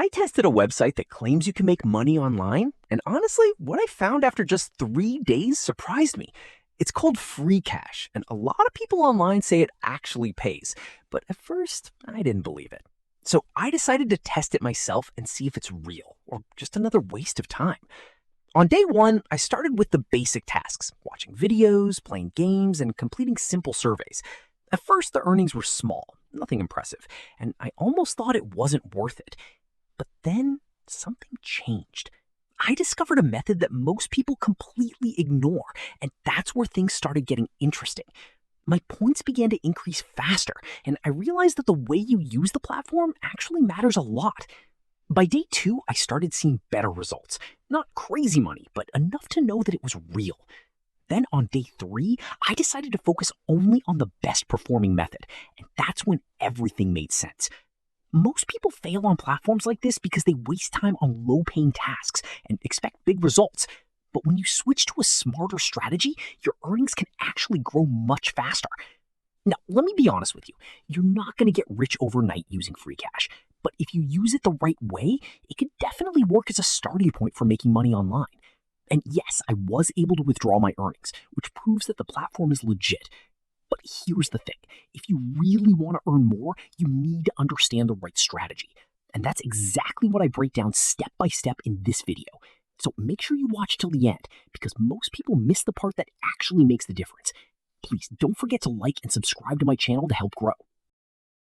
I tested a website that claims you can make money online, and honestly, what I found after just 3 days surprised me. It's called Freecash, and a lot of people online say it actually pays, but at first, I didn't believe it. So I decided to test it myself and see if it's real, or just another waste of time. On day one, I started with the basic tasks, watching videos, playing games, and completing simple surveys. At first, the earnings were small, nothing impressive, and I almost thought it wasn't worth it. But then something changed. I discovered a method that most people completely ignore, and that's where things started getting interesting. My points began to increase faster, and I realized that the way you use the platform actually matters a lot. By day two, I started seeing better results. Not crazy money, but enough to know that it was real. Then on day three, I decided to focus only on the best performing method, and that's when everything made sense. Most people fail on platforms like this because they waste time on low-paying tasks and expect big results. But when you switch to a smarter strategy, your earnings can actually grow much faster. Now, let me be honest with you. You're not going to get rich overnight using Freecash. But if you use it the right way, it could definitely work as a starting point for making money online. And yes, I was able to withdraw my earnings, which proves that the platform is legit. But here's the thing. If you really want to earn more, you need to understand the right strategy. And that's exactly what I break down step by step in this video. So make sure you watch till the end, because most people miss the part that actually makes the difference. Please don't forget to like and subscribe to my channel to help grow.